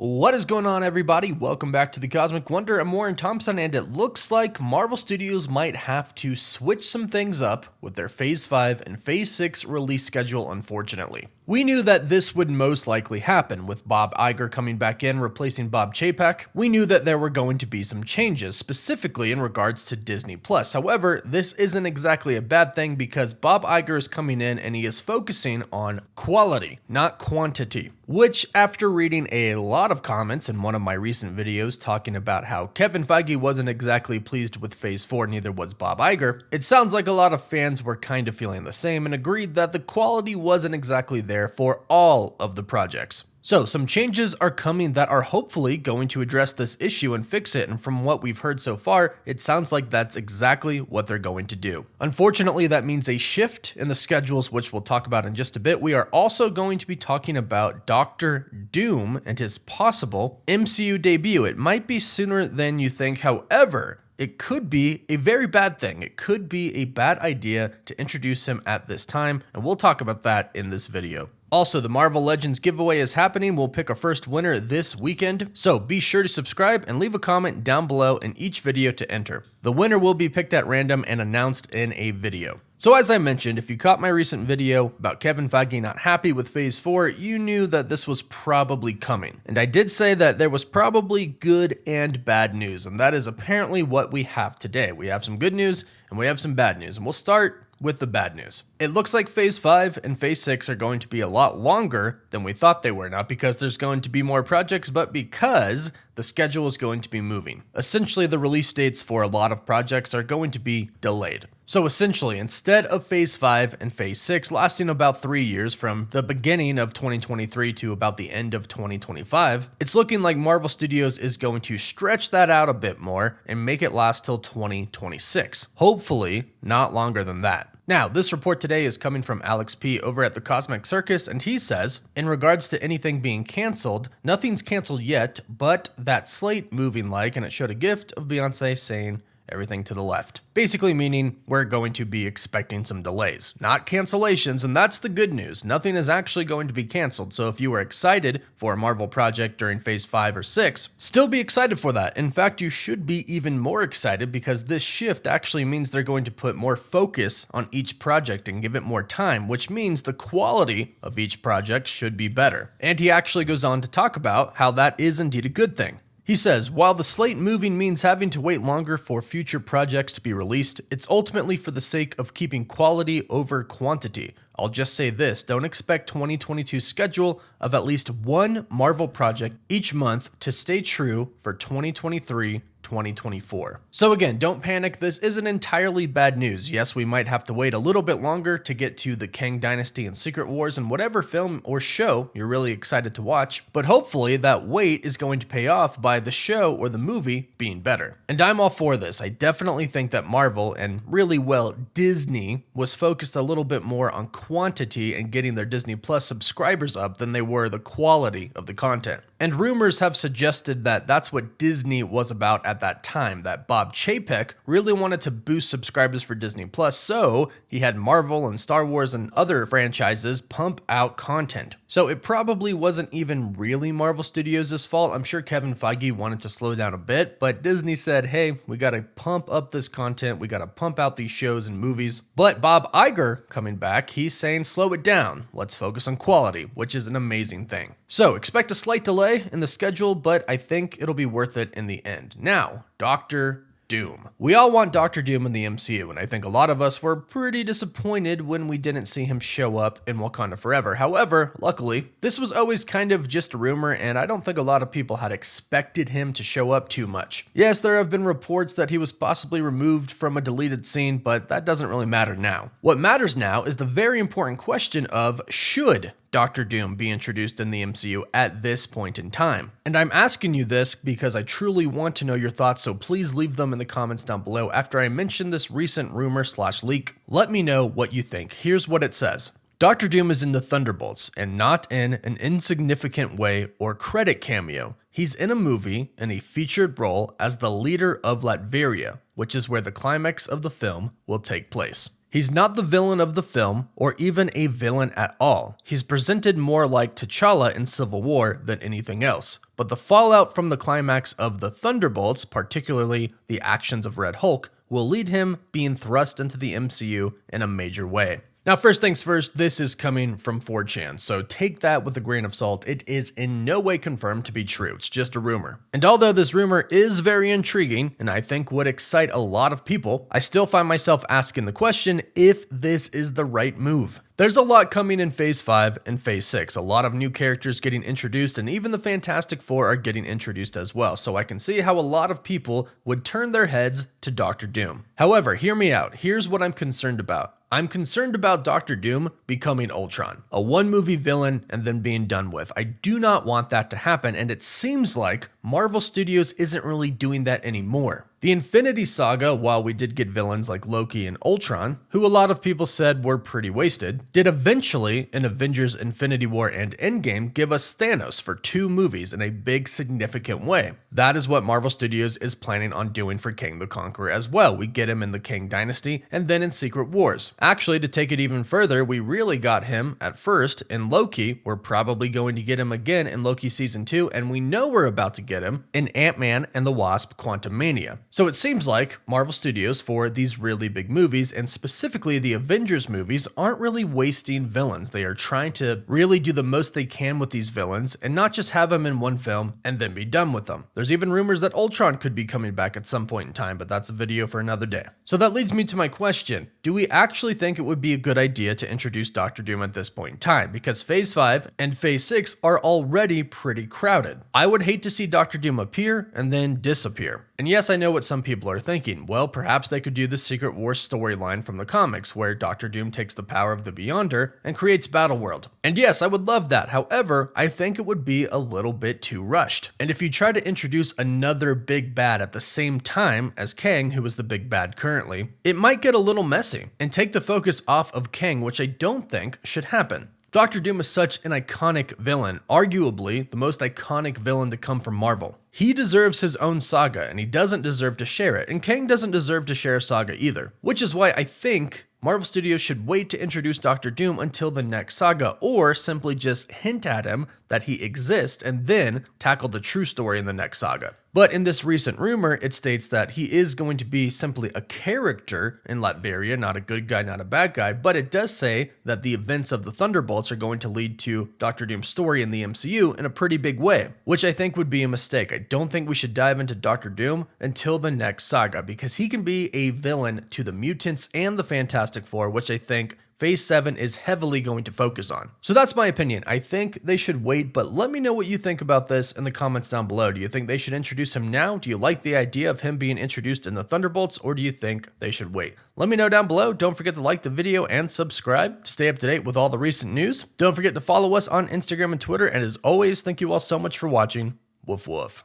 What is going on, everybody? Welcome back to the Cosmic Wonder. I'm Warren Thompson, and it looks like Marvel Studios might have to switch some things up with their Phase 5 and Phase 6 release schedule, unfortunately. We knew that this would most likely happen, with Bob Iger coming back in, replacing Bob Chapek. We knew that there were going to be some changes, specifically in regards to Disney+. However, this isn't exactly a bad thing because Bob Iger is coming in and he is focusing on quality, not quantity. Which, after reading a lot of comments in one of my recent videos talking about how Kevin Feige wasn't exactly pleased with Phase 4, neither was Bob Iger, it sounds like a lot of fans were kind of feeling the same and agreed that the quality wasn't exactly there for all of the projects. So, some changes are coming that are hopefully going to address this issue and fix it, and from what we've heard so far, it sounds like that's exactly what they're going to do. Unfortunately, that means a shift in the schedules, which we'll talk about in just a bit. We are also going to be talking about Doctor Doom and his possible MCU debut. It might be sooner than you think, however, it could be a very bad thing. It could be a bad idea to introduce him at this time, and we'll talk about that in this video. Also, the Marvel Legends giveaway is happening. We'll pick a first winner this weekend, so be sure to subscribe and leave a comment down below in each video to enter. The winner will be picked at random and announced in a video. So as I mentioned, if you caught my recent video about Kevin Feige not happy with Phase 4, you knew that this was probably coming. And I did say that there was probably good and bad news, and that is apparently what we have today. We have some good news and we have some bad news, and we'll start with the bad news. It looks like Phase 5 and Phase 6 are going to be a lot longer than we thought they were, not because there's going to be more projects, but because the schedule is going to be moving. Essentially, the release dates for a lot of projects are going to be delayed. So essentially, instead of Phase 5 and Phase 6 lasting about 3 years from the beginning of 2023 to about the end of 2025, it's looking like Marvel Studios is going to stretch that out a bit more and make it last till 2026. Hopefully, not longer than that. Now, this report today is coming from Alex P. over at the Cosmic Circus, and he says, in regards to anything being canceled, nothing's canceled yet, but that slate moving like, and it showed a gift of Beyonce saying, everything to the left. Basically meaning we're going to be expecting some delays, not cancellations, and that's the good news. Nothing is actually going to be canceled, so if you were excited for a Marvel project during Phase 5 or 6, still be excited for that. In fact, you should be even more excited because this shift actually means they're going to put more focus on each project and give it more time, which means the quality of each project should be better. And he actually goes on to talk about how that is indeed a good thing. He says, while the slate moving means having to wait longer for future projects to be released, it's ultimately for the sake of keeping quality over quantity. I'll just say this, don't expect 2022's schedule of at least one Marvel project each month to stay true for 2023-2024. So again, don't panic, this isn't entirely bad news. Yes, we might have to wait a little bit longer to get to the Kang Dynasty and Secret Wars and whatever film or show you're really excited to watch, but hopefully that wait is going to pay off by the show or the movie being better. And I'm all for this. I definitely think that Marvel, and really well Disney, was focused a little bit more on quantity and getting their Disney Plus subscribers up than they were the quality of the content. And rumors have suggested that that's what Disney was about at that time, that Bob Chapek really wanted to boost subscribers for Disney Plus, so he had Marvel and Star Wars and other franchises pump out content. So it probably wasn't even really Marvel Studios' fault. I'm sure Kevin Feige wanted to slow down a bit, but Disney said, hey, we gotta pump up this content, we gotta pump out these shows and movies. But Bob Iger coming back, he's saying slow it down, let's focus on quality, which is an amazing thing. So expect a slight delay in the schedule, but I think it'll be worth it in the end. Now, Doctor Doom. We all want Doctor Doom in the MCU, and I think a lot of us were pretty disappointed when we didn't see him show up in Wakanda Forever. However, luckily, this was always kind of just a rumor, and I don't think a lot of people had expected him to show up too much. Yes, there have been reports that he was possibly removed from a deleted scene, but that doesn't really matter now. What matters now is the very important question of should Doctor Doom be introduced in the MCU at this point in time? And I'm asking you this because I truly want to know your thoughts, so please leave them in the comments down below after I mention this recent rumor/leak. Let me know what you think. Here's what it says. Doctor Doom is in the Thunderbolts, and not in an insignificant way or credit cameo. He's in a movie in a featured role as the leader of Latveria, which is where the climax of the film will take place. He's not the villain of the film, or even a villain at all. He's presented more like T'Challa in Civil War than anything else. But the fallout from the climax of the Thunderbolts, particularly the actions of Red Hulk, will lead him being thrust into the MCU in a major way. Now, first things first, this is coming from 4chan, so take that with a grain of salt. It is in no way confirmed to be true, it's just a rumor. And although this rumor is very intriguing, and I think would excite a lot of people, I still find myself asking the question if this is the right move. There's a lot coming in Phase 5 and Phase 6, a lot of new characters getting introduced, and even the Fantastic Four are getting introduced as well, so I can see how a lot of people would turn their heads to Doctor Doom. However, hear me out, here's what I'm concerned about. I'm concerned about Doctor Doom becoming Ultron, a one-movie villain and then being done with. I do not want that to happen, and it seems like Marvel Studios isn't really doing that anymore. The Infinity Saga, while we did get villains like Loki and Ultron, who a lot of people said were pretty wasted, did eventually, in Avengers Infinity War and Endgame, give us Thanos for 2 movies in a big significant way. That is what Marvel Studios is planning on doing for Kang the Conqueror as well. We get him in the Kang Dynasty and then in Secret Wars. Actually, to take it even further, we really got him at first in Loki. We're probably going to get him again in Loki Season 2, and we know we're about to get him in Ant-Man and the Wasp: Quantumania. So it seems like Marvel Studios, for these really big movies, and specifically the Avengers movies, aren't really wasting villains. They are trying to really do the most they can with these villains and not just have them in one film and then be done with them. There's even rumors that Ultron could be coming back at some point in time, but that's a video for another day. So that leads me to my question. Do we actually think it would be a good idea to introduce Doctor Doom at this point in time? Because Phase 5 and Phase 6 are already pretty crowded. I would hate to see Doctor Doom appear and then disappear. And yes, I know what some people are thinking. Well, perhaps they could do the Secret Wars storyline from the comics, where Doctor Doom takes the power of the Beyonder and creates Battleworld. And yes, I would love that. However, I think it would be a little bit too rushed. And if you try to introduce another big bad at the same time as Kang, who is the big bad currently, it might get a little messy and take the focus off of Kang, which I don't think should happen. Doctor Doom is such an iconic villain, arguably the most iconic villain to come from Marvel. He deserves his own saga, and he doesn't deserve to share it, and Kang doesn't deserve to share a saga either, which is why I think Marvel Studios should wait to introduce Doctor Doom until the next saga, or simply just hint at him that he exists and then tackle the true story in the next saga. But in this recent rumor, it states that he is going to be simply a character in Latveria, not a good guy, not a bad guy, but it does say that the events of the Thunderbolts are going to lead to Doctor Doom's story in the MCU in a pretty big way, which I think would be a mistake. I don't think we should dive into Doctor Doom until the next saga, because he can be a villain to the mutants and the Fantastic Four, which I think Phase 7 is heavily going to focus on. So that's my opinion. I think they should wait, but let me know what you think about this in the comments down below. Do you think they should introduce him now? Do you like the idea of him being introduced in the Thunderbolts, or do you think they should wait? Let me know down below. Don't forget to like the video and subscribe to stay up to date with all the recent news. Don't forget to follow us on Instagram and Twitter, and as always, thank you all so much for watching. Woof woof.